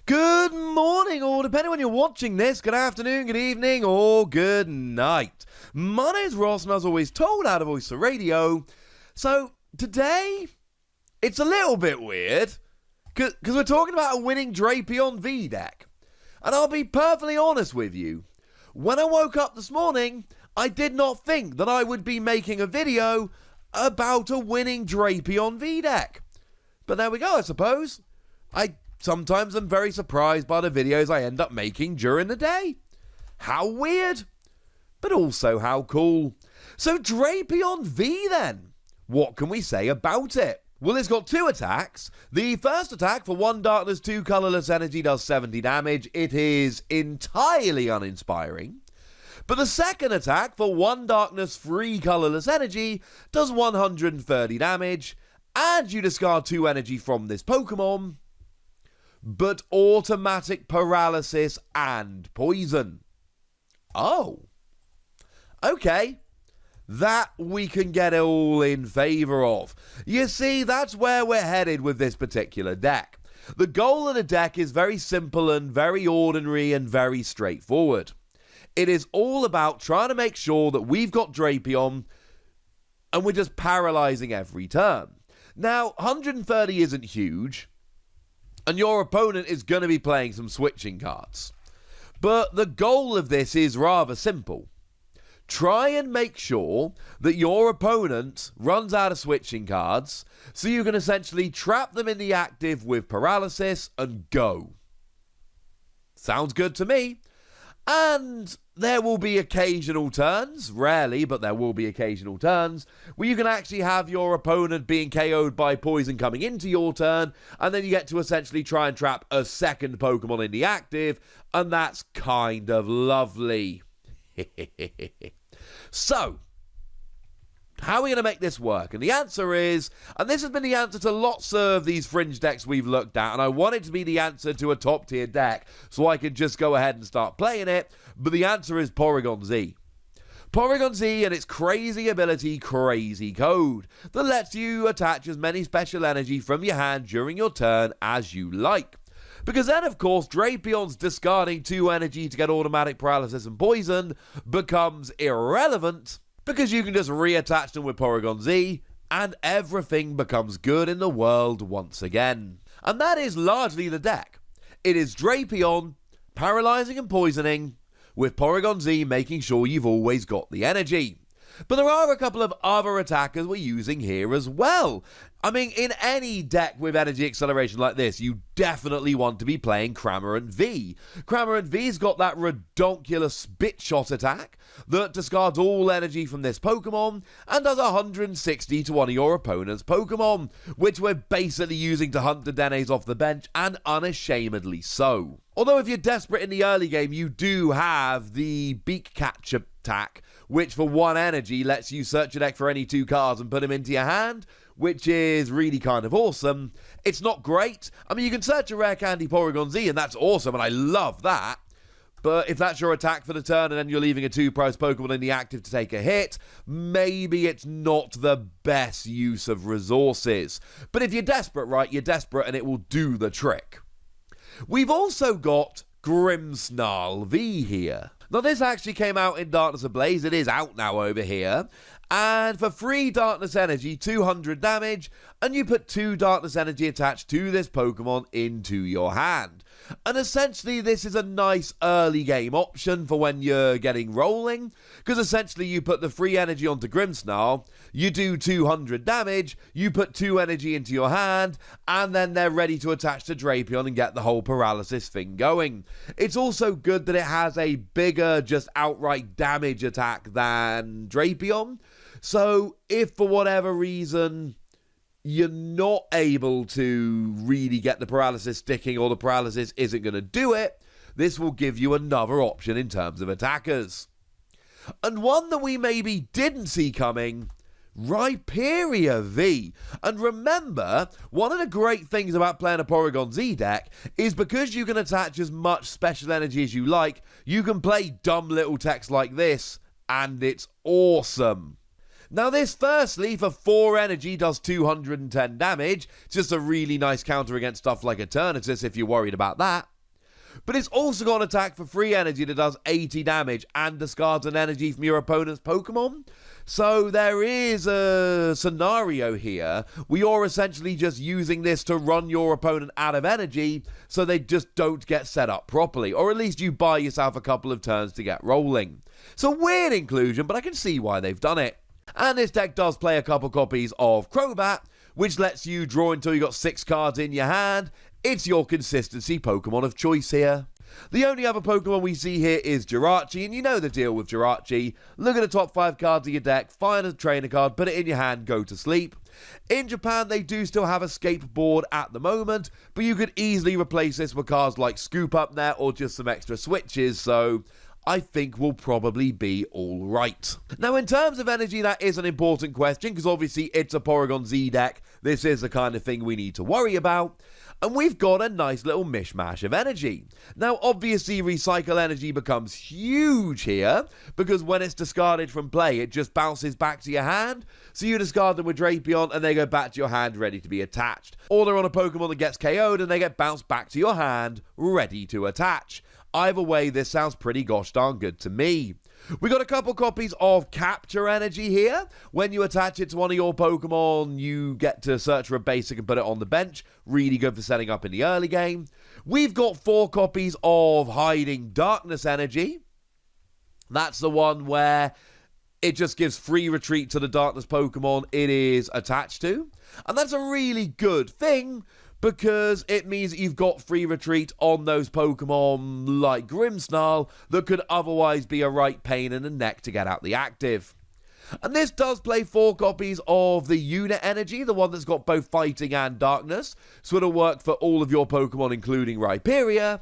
Good morning, or depending when you're watching this, good afternoon, good evening, or good night. My name's Ross, and as always told out of Voice of Radio. So, today, it's a little bit weird, because we're talking about a winning Drapion V deck. And I'll be perfectly honest with you, when I woke up this morning, I did not think that I would be making a video about a winning Drapion V deck. But there we go, I suppose. Sometimes I'm very surprised by the videos I end up making during the day. How weird, but also how cool. So Drapion V then, what can we say about it? Well, it's got two attacks. The first attack for 1 darkness, 2 colorless energy does 70 damage. It is entirely uninspiring. But the second attack for 1 darkness, 3 colorless energy does 130 damage. And you discard 2 energy from this Pokemon, but automatic paralysis and poison. Oh. Okay. That we can get all in favour of. You see, that's where we're headed with this particular deck. The goal of the deck is very simple and very ordinary and very straightforward. It is all about trying to make sure that we've got Drapion and we're just paralysing every turn. Now, 130 isn't huge, and your opponent is going to be playing some switching cards. But the goal of this is rather simple. Try and make sure that your opponent runs out of switching cards, so you can essentially trap them in the active with paralysis and go. Sounds good to me. And there will be occasional turns, rarely, but there will be occasional turns, where you can actually have your opponent being KO'd by poison coming into your turn, and then you get to essentially try and trap a second Pokemon in the active, and that's kind of lovely. So, how are we going to make this work? And the answer is, and this has been the answer to lots of these fringe decks we've looked at, and I want it to be the answer to a top tier deck, so I can just go ahead and start playing it, but the answer is Porygon-Z. Porygon-Z and its crazy ability, Crazy Code, that lets you attach as many special energy from your hand during your turn as you like. Because then, of course, Drapion's discarding 2 energy to get automatic paralysis and poison becomes irrelevant, because you can just reattach them with Porygon-Z, and everything becomes good in the world once again. And that is largely the deck. It is Drapion, paralyzing and poisoning, with Porygon-Z making sure you've always got the energy. But there are a couple of other attackers we're using here as well. I mean, in any deck with energy acceleration like this, you definitely want to be playing Drapion V. Drapion V's got that redonkulous spit shot attack that discards all energy from this Pokemon and does 160 to one of your opponent's Pokemon, which we're basically using to hunt the Denes off the bench, and unashamedly so. Although if you're desperate in the early game, you do have the Beak Catch attack, which for 1 energy lets you search your deck for any 2 cards and put them into your hand, which is really kind of awesome. It's not great. I mean, you can search a rare candy Porygon-Z, and that's awesome, and I love that. But if that's your attack for the turn, and then you're leaving a 2-price Pokemon in the active to take a hit, maybe it's not the best use of resources. But if you're desperate, right, you're desperate, and it will do the trick. We've also got Grimmsnarl V here. Now, this actually came out in Darkness Ablaze. It is out now over here. And for 3 Darkness Energy, 200 damage, and you put 2 Darkness Energy attached to this Pokemon into your hand. And essentially, this is a nice early game option for when you're getting rolling, because essentially you put the free energy onto Grimmsnarl, you do 200 damage, you put 2 energy into your hand, and then they're ready to attach to Drapion and get the whole paralysis thing going. It's also good that it has a bigger, just outright damage attack than Drapion. So, if for whatever reason you're not able to really get the paralysis sticking, or the paralysis isn't going to do it, this will give you another option in terms of attackers. And one that we maybe didn't see coming, Rhyperior V. And remember, one of the great things about playing a Porygon-Z deck is because you can attach as much special energy as you like, you can play dumb little techs like this, and it's awesome. Now this firstly, for 4 energy, does 210 damage. It's just a really nice counter against stuff like Eternatus if you're worried about that. but it's also got an attack for free energy that does 80 damage and discards an energy from your opponent's Pokemon. So there is a scenario here where you're essentially just using this to run your opponent out of energy so they just don't get set up properly, or at least you buy yourself a couple of turns to get rolling. It's a weird inclusion, but I can see why they've done it. And this deck does play a couple copies of Crobat, which lets you draw until you got 6 cards in your hand. It's your consistency Pokemon of choice here. The only other Pokemon we see here is Jirachi, and you know the deal with Jirachi. Look at the top 5 cards of your deck, find a trainer card, put it in your hand, go to sleep. In Japan, they do still have Escape Board at the moment, but you could easily replace this with cards like Scoop Up Net or just some extra switches, so I think we'll probably be alright. Now, in terms of energy, that is an important question, because obviously it's a Porygon-Z deck. This is the kind of thing we need to worry about. And we've got a nice little mishmash of energy. Now, obviously, recycle energy becomes huge here, because when it's discarded from play, it just bounces back to your hand. So you discard them with Drapion, and they go back to your hand ready to be attached. Or they're on a Pokemon that gets KO'd, and they get bounced back to your hand ready to attach. Either way, this sounds pretty gosh darn good to me. We got a couple copies of Capture Energy here. When you attach it to one of your Pokemon, you get to search for a basic and put it on the bench. Really good for setting up in the early game. We've got 4 copies of Hiding Darkness Energy. That's the one where it just gives free retreat to the Darkness Pokemon it is attached to. And that's a really good thing, because it means that you've got free retreat on those Pokemon like Grimmsnarl that could otherwise be a right pain in the neck to get out the active. And this does play 4 copies of the Unit Energy, the one that's got both Fighting and Darkness, so it'll work for all of your Pokemon, including Rhyperior.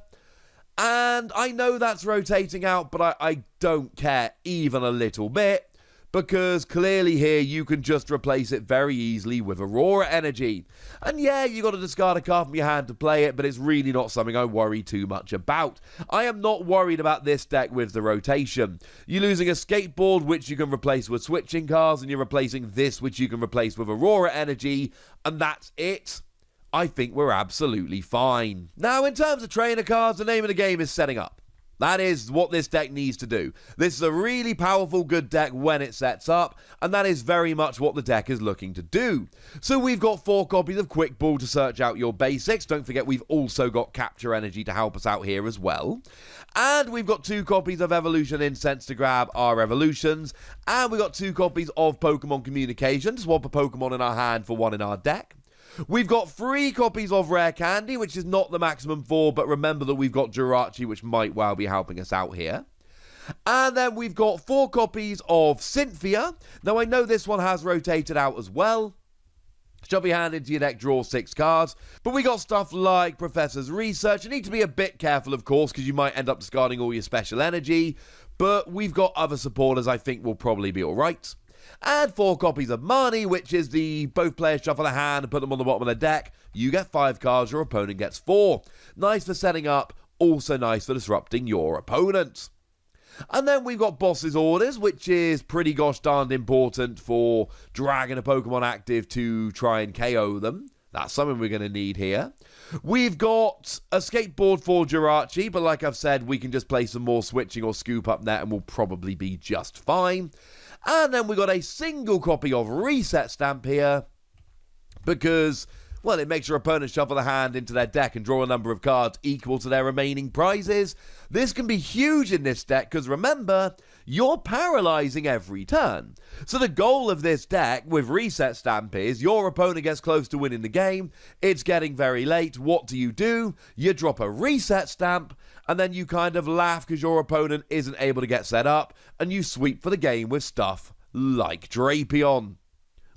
And I know that's rotating out, but I don't care even a little bit, because clearly here you can just replace it very easily with Aurora Energy. And yeah, you got to discard a card from your hand to play it, but it's really not something I worry too much about. I am not worried about this deck with the rotation. You're losing a Skateboard, which you can replace with switching cards, and you're replacing this, which you can replace with Aurora Energy, and that's it. I think we're absolutely fine. Now, in terms of trainer cards, the name of the game is setting up. That is what this deck needs to do. This is a really powerful, good deck when it sets up, and that is very much what the deck is looking to do. So we've got 4 copies of Quick Ball to search out your basics. Don't forget we've also got Capture Energy to help us out here as well. And we've got 2 copies of Evolution Incense to grab our evolutions. And we've got 2 copies of Pokemon Communication to swap a Pokemon in our hand for one in our deck. We've got 3 copies of Rare Candy, which is not the maximum 4, but remember that we've got Jirachi, which might well be helping us out here. And then we've got 4 copies of Cynthia. Now, I know this one has rotated out as well. Shove your hand into your deck, draw 6 cards. But we got stuff like Professor's Research. You need to be a bit careful, of course, because you might end up discarding all your special energy. But we've got other supporters I think will probably be alright. And 4 copies of Marnie, which is the both players shuffle a hand and put them on the bottom of the deck. You get 5 cards, your opponent gets 4. Nice for setting up, also nice for disrupting your opponent. And then we've got Boss's Orders, which is pretty gosh darned important for dragging a Pokemon active to try and KO them. That's something we're going to need here. We've got a Skateboard for Jirachi, but like I've said, we can just play some more switching or Scoop Up Net and we'll probably be just fine. And then we got a single copy of Reset Stamp here, because, well, it makes your opponent shuffle the hand into their deck and draw a number of cards equal to their remaining prizes. This can be huge in this deck, because remember, you're paralyzing every turn. So the goal of this deck with Reset Stamp is your opponent gets close to winning the game, it's getting very late, what do? You drop a Reset Stamp, and then you kind of laugh because your opponent isn't able to get set up, and you sweep for the game with stuff like Drapion.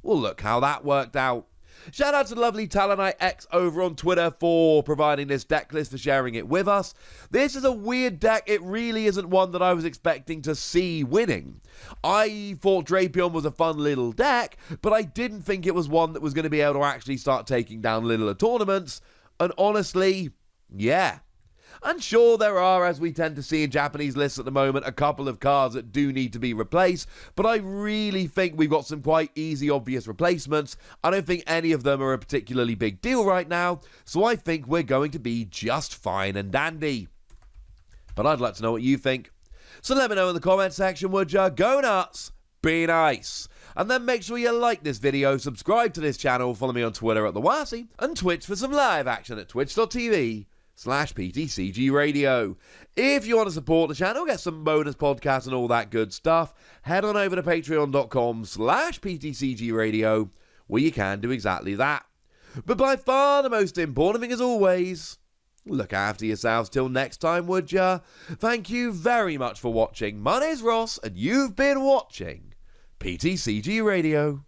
Well, look how that worked out. Shout out to the lovely Talonite X over on Twitter for providing this deck list, for sharing it with us. This is a weird deck. It really isn't one that I was expecting to see winning. I thought Drapion was a fun little deck, but I didn't think it was one that was going to be able to actually start taking down littler tournaments. And honestly, yeah. And sure, there are, as we tend to see in Japanese lists at the moment, a couple of cards that do need to be replaced, but I really think we've got some quite easy, obvious replacements. I don't think any of them are a particularly big deal right now, so I think we're going to be just fine and dandy. But I'd like to know what you think. So let me know in the comment section, would ya? Go nuts, be nice. And then make sure you like this video, subscribe to this channel, follow me on Twitter at @TheWassy, and Twitch for some live action at twitch.tv/PTCGRadio. If you want to support the channel, get some bonus podcasts and all that good stuff, head on over to patreon.com/PTCGRadio, where you can do exactly that. But by far the most important thing as always, look after yourselves till next time, would ya? Thank you very much for watching. My name's Ross, and you've been watching PTCG Radio.